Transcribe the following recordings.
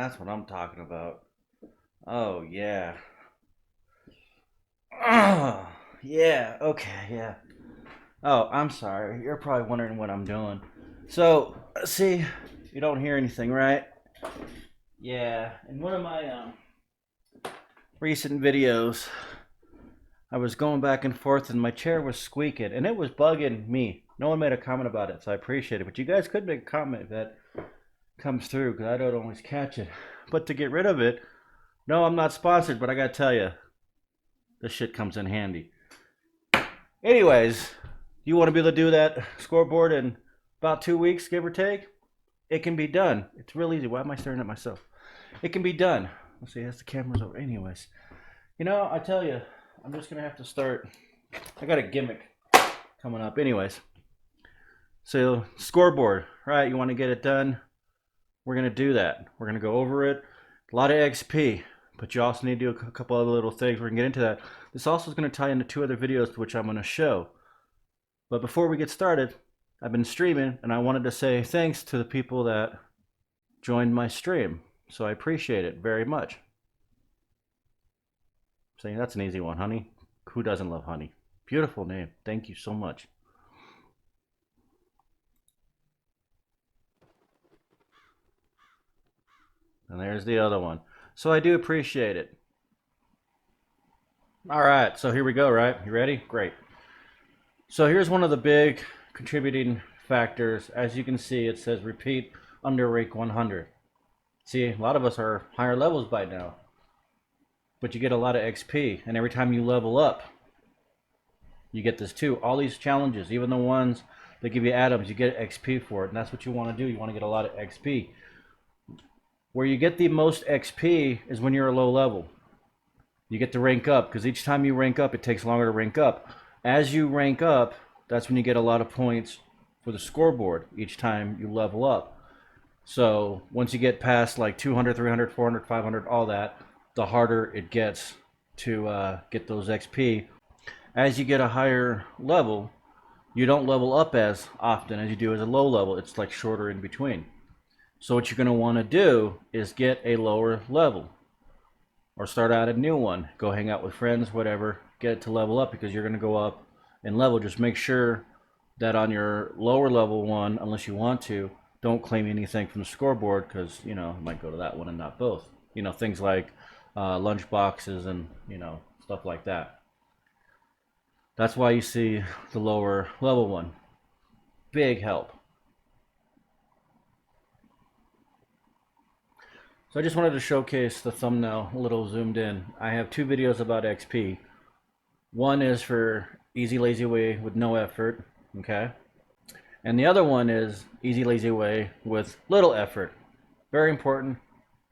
That's what I'm talking about. Oh, yeah. Yeah, okay, yeah. Oh, I'm sorry. You're probably wondering what I'm doing. So, see, you don't hear anything, right? Yeah, in one of my recent videos, I was going back and forth and my chair was squeaking and it was bugging me. No one made a comment about it, so I appreciate it. But you guys could make a comment if that comes through because I don't always catch it. But to get rid of it, no, I'm not sponsored, but I gotta tell you, this shit comes in handy. Anyways, you want to be able to do that scoreboard in about 2 weeks, give or take? It can be done. It's real easy. Why am I staring at myself? It can be done. Let's see, that's the camera's over. Anyways, I tell you, I'm just gonna have to start. I got a gimmick coming up. Anyways, so scoreboard, right? You want to get it done? We're gonna do that. We're gonna go over it. A lot of XP, but you also need to do a couple other little things. We're gonna get into that. This also is gonna tie into two other videos which I'm gonna show. But before we get started, I've been streaming and I wanted to say thanks to the people that joined my stream. So I appreciate it very much. Saying that's an easy one, honey. Who doesn't love honey? Beautiful name. Thank you so much. And there's the other one. So I do appreciate it. All right, so here we go, right? You ready? Great. So here's one of the big contributing factors. As you can see, it says repeat under rank 100. See, a lot of us are higher levels by now, but you get a lot of XP, and every time you level up, you get this too. All these challenges, even the ones that give you atoms, you get XP for it, and that's what you want to do. You want to get a lot of XP. Where you get the most XP is when you're a low level. You get to rank up, because each time you rank up, it takes longer to rank up. As you rank up, that's when you get a lot of points for the scoreboard each time you level up. So once you get past like 200, 300, 400, 500, all that, the harder it gets to get those XP. As you get a higher level, you don't level up as often as you do as a low level. It's like shorter in between. So what you're going to want to do is get a lower level or start out a new one. Go hang out with friends, whatever. Get it to level up because you're going to go up in level. Just make sure that on your lower level one, unless you want to, don't claim anything from the scoreboard because, it might go to that one and not both. Things like lunch boxes and, stuff like that. That's why you see the lower level one. Big help. So I just wanted to showcase the thumbnail a little zoomed in. I have two videos about XP. One is for easy lazy way with no effort, okay? And the other one is easy lazy way with little effort. Very important,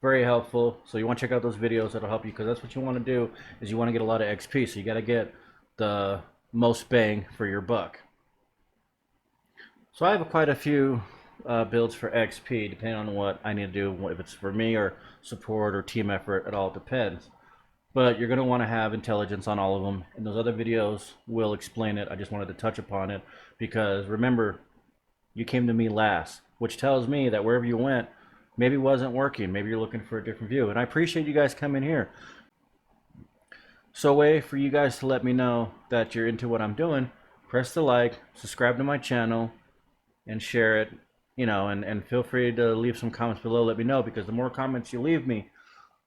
very helpful. So you want to check out those videos. That'll help you because that's what you want to do is you want to get a lot of XP. So you got to get the most bang for your buck. So I have quite a few builds for XP depending on what I need to do, if it's for me or support or team effort, it all depends. But you're going to want to have intelligence on all of them, and those other videos will explain it. I just wanted to touch upon it because remember, you came to me last, which tells me that wherever you went maybe wasn't working. Maybe you're looking for a different view, and I appreciate you guys coming here. So a way for you guys to let me know that you're into what I'm doing, press the like, subscribe to my channel, and share it, and feel free to leave some comments below. Let me know because the more comments you leave me,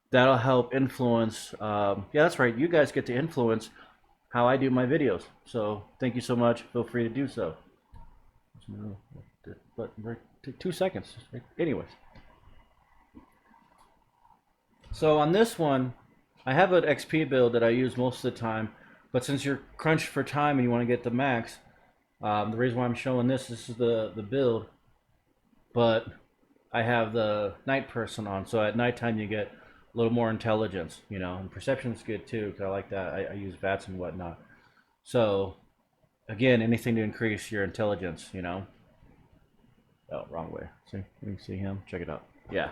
that'll help influence. Yeah, that's right. You guys get to influence how I do my videos. So thank you so much. Feel free to do so. But 2 seconds. Anyways. So on this one, I have an XP build that I use most of the time. But since you're crunched for time and you want to get the max, the reason why I'm showing this is the build. But I have the night person on, so at nighttime you get a little more intelligence, and perception's good too, because I like that. I use VATS and whatnot. So, again, anything to increase your intelligence, Oh, wrong way. See, you can see him. Check it out. Yeah.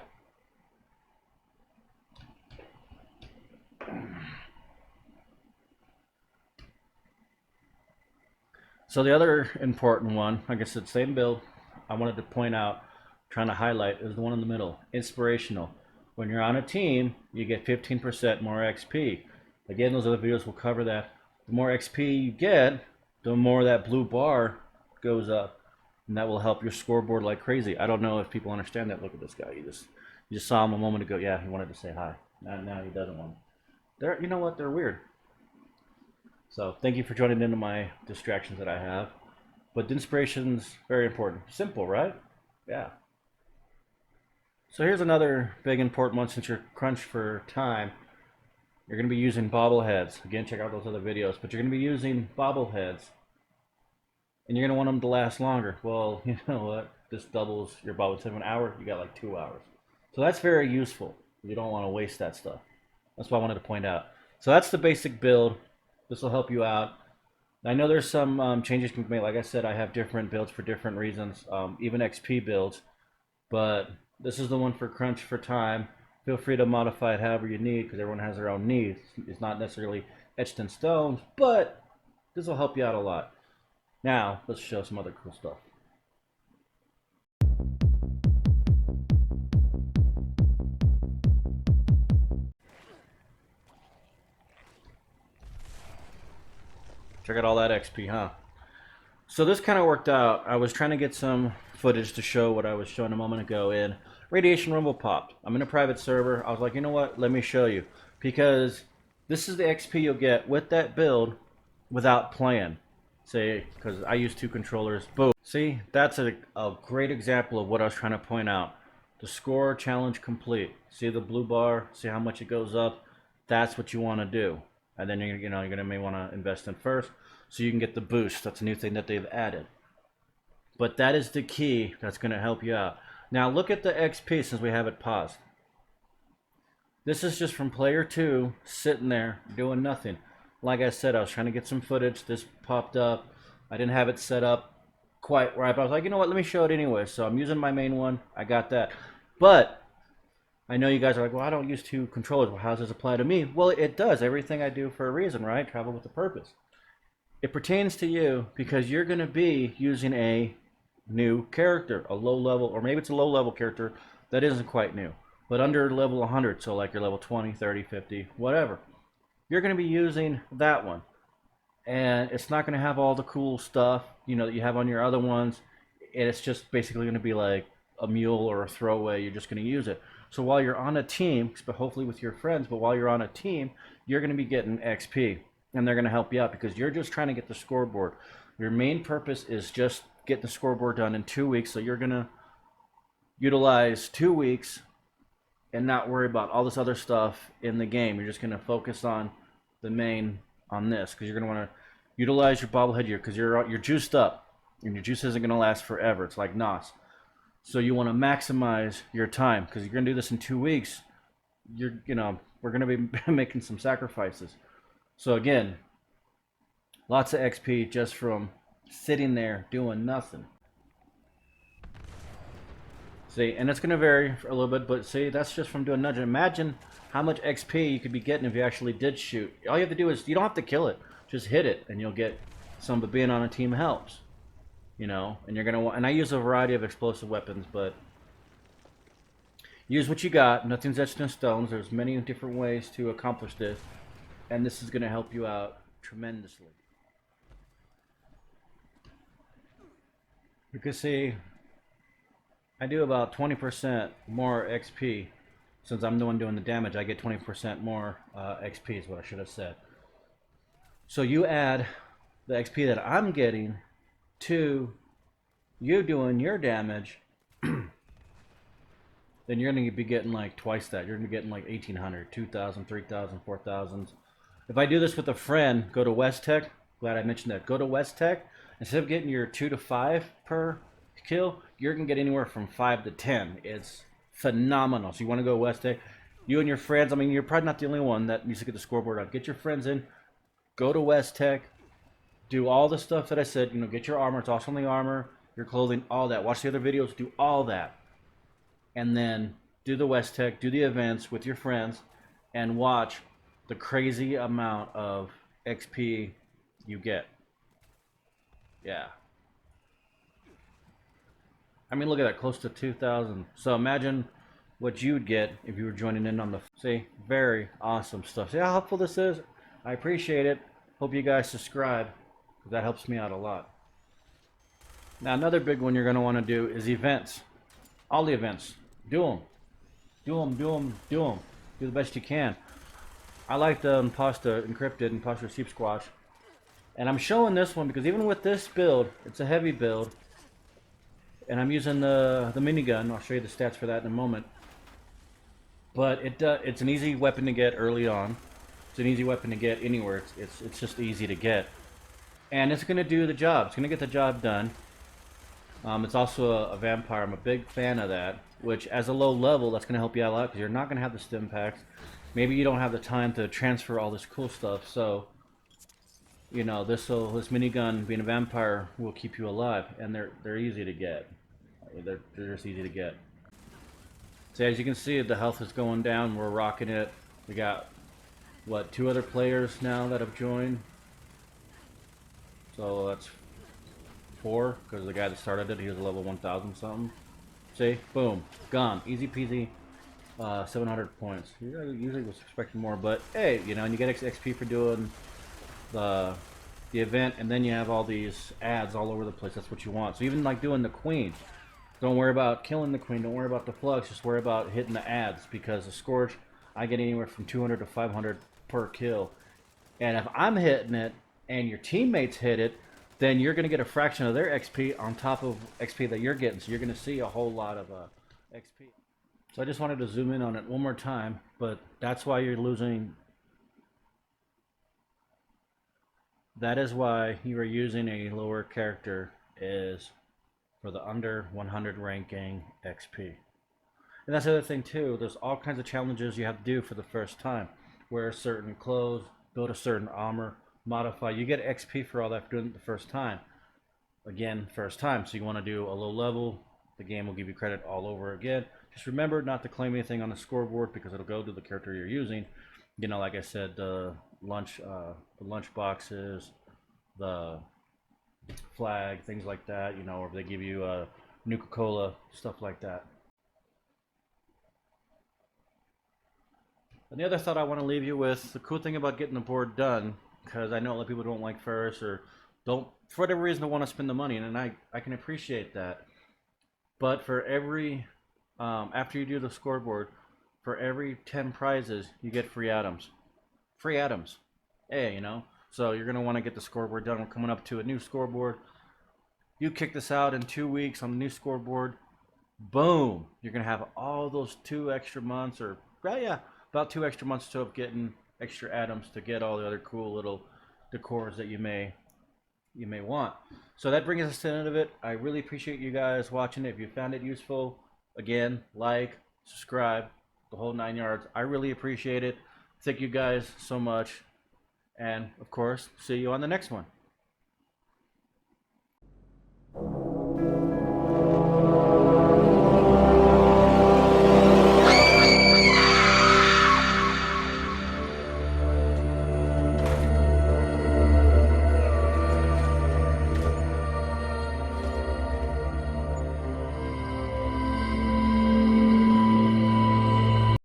So the other important one, I guess it's the same build. I wanted to point out, trying to highlight, is the one in the middle, inspirational. When you're on a team, you get 15% more XP. Again, those other videos will cover that. The more XP you get, the more that blue bar goes up, and that will help your scoreboard like crazy. I don't know if people understand that. Look at this guy. You just saw him a moment ago. Yeah, he wanted to say hi. Now he doesn't want. They're, you know what? They're weird. So thank you for joining into my distractions that I have. But inspiration's very important. Simple, right? Yeah. So here's another big important one. Since you're crunched for time, you're going to be using bobbleheads. Again, check out those other videos. But you're going to be using bobbleheads, and you're going to want them to last longer. Well, you know what? This doubles your bobble. Instead of an hour, you got like 2 hours. So that's very useful. You don't want to waste that stuff. That's what I wanted to point out. So that's the basic build. This will help you out. I know there's some changes you can make. Like I said, I have different builds for different reasons, even XP builds. But this is the one for crunch for time. Feel free to modify it however you need, because everyone has their own needs. It's not necessarily etched in stone, but this will help you out a lot. Now, let's show some other cool stuff. Check out all that XP, huh? So this kind of worked out. I was trying to get some footage to show what I was showing a moment ago, and Radiation Rumble popped. I'm in a private server. I was like, you know what? Let me show you. Because this is the XP you'll get with that build without playing. Say, because I use 2 controllers. Boom. See, that's a great example of what I was trying to point out. The score challenge complete. See the blue bar? See how much it goes up? That's what you want to do. And then you're gonna may want to invest in first, so you can get the boost. That's a new thing that they've added. But that is the key that's going to help you out. Now look at the XP since we have it paused. This is just from player 2 sitting there doing nothing. Like I said, I was trying to get some footage. This popped up. I didn't have it set up quite right, but I was like, you know what? Let me show it anyway. So I'm using my main one. I got that. But I know you guys are like, well, I don't use 2 controllers. Well, how does this apply to me? Well, it does. Everything I do for a reason, right? Travel with a purpose. It pertains to you because you're going to be using a new character, a low level, or maybe it's a low level character that isn't quite new, but under level 100, so like your level 20, 30, 50, whatever. You're going to be using that one. And it's not going to have all the cool stuff, that you have on your other ones. And it's just basically going to be like a mule or a throwaway. You're just going to use it. So while you're on a team, but hopefully with your friends, but while you're on a team, you're going to be getting XP. And they're going to help you out because you're just trying to get the scoreboard. Your main purpose is just get the scoreboard done in 2 weeks. So you're going to utilize 2 weeks and not worry about all this other stuff in the game. You're just going to focus on the main on this because you're going to want to utilize your bobblehead here because you're juiced up and your juice isn't going to last forever. It's like NOS. So you want to maximize your time because you're going to do this in 2 weeks. We're going to be making some sacrifices. So again, lots of XP just from sitting there doing nothing. See, and it's going to vary a little bit, but see, that's just from doing nothing. Imagine how much XP you could be getting if you actually did shoot. All you have to do is, you don't have to kill it. Just hit it, and you'll get some, but being on a team helps. And you're going to want, and I use a variety of explosive weapons, but use what you got. Nothing's etched in stones. There's many different ways to accomplish this. And this is going to help you out tremendously. You can see I do about 20% more XP. Since I'm the one doing the damage, I get 20% more XP is what I should have said. So you add the XP that I'm getting to you doing your damage, then you're going to be getting like twice that. You're going to be getting like 1,800, 2,000, 3,000, 4,000. If I do this with a friend, go to West Tech. Glad I mentioned that. Go to West Tech. Instead of getting your 2 to 5 per kill, you're going to get anywhere from 5 to 10. It's phenomenal. So you want to go West Tech. You and your friends, you're probably not the only one that needs to get the scoreboard out. Get your friends in. Go to West Tech. Do all the stuff that I said. Get your armor. It's also on the armor, your clothing, all that. Watch the other videos. Do all that. And then do the West Tech. Do the events with your friends. And watch the crazy amount of XP you get. Yeah. Look at that, close to 2,000. So imagine what you'd get if you were joining in on the. See, very awesome stuff. See how helpful this is? I appreciate it. Hope you guys subscribe, because that helps me out a lot. Now, another big one you're going to want to do is events. All the events. Do them. Do them, do them, do them. Do the best you can. I like the Imposter Sheep Squash. And I'm showing this one because even with this build, it's a heavy build. And I'm using the minigun. I'll show you the stats for that in a moment. But it's an easy weapon to get early on. It's an easy weapon to get anywhere. It's just easy to get. And it's going to do the job. It's going to get the job done. It's also a vampire. I'm a big fan of that. Which, as a low level, that's going to help you out a lot because you're not going to have the stim packs. Maybe you don't have the time to transfer all this cool stuff. So, you know, this minigun, being a vampire, will keep you alive, and they're easy to get. They're just easy to get. So as you can see, the health is going down. We're rocking it. We got what, 2 other players now that have joined. So that's 4, because the guy that started it, he was a level 1000 something. See, boom, gone, easy peasy. 700 points. Usually was expecting more, but hey, you know, and you get XP for doing the event, and then you have all these ads all over the place. That's what you want. So even like doing the queen, don't worry about killing the queen. Don't worry about the flux. Just worry about hitting the ads, because the Scourge, I get anywhere from 200 to 500 per kill. And if I'm hitting it and your teammates hit it, then you're going to get a fraction of their XP on top of XP that you're getting. So you're going to see a whole lot of XP. So I just wanted to zoom in on it one more time, but that's why you're losing. That is why you are using a lower character, is for the under 100 ranking XP. And that's the other thing too, there's all kinds of challenges you have to do for the first time. Wear certain clothes, build a certain armor, modify. You get XP for all that for doing it the first time. Again, first time. So you want to do a low level, the game will give you credit all over again. Just remember not to claim anything on the scoreboard, because it'll go to the character you're using. You know, like I said, the lunch boxes, the flag, things like that. You know, or if they give you Nuka-Cola, stuff like that. And the other thought I want to leave you with, the cool thing about getting the board done, because I know a lot of people don't like Ferris, or don't, for whatever reason, don't want to spend the money, and I can appreciate that. But for every after you do the scoreboard, for every 10 prizes, you get free atoms. Free atoms. Hey, you know. So you're going to want to get the scoreboard done. We're coming up to a new scoreboard. You kick this out in 2 weeks on the new scoreboard. Boom. You're going to have all those 2 extra months, or, well, yeah, about 2 extra months of getting extra atoms to get all the other cool little decors that you may want. So that brings us to the end of it. I really appreciate you guys watching it. If you found it useful, again, like, subscribe, the whole 9 yards. I really appreciate it. Thank you guys so much. And of course, see you on the next one.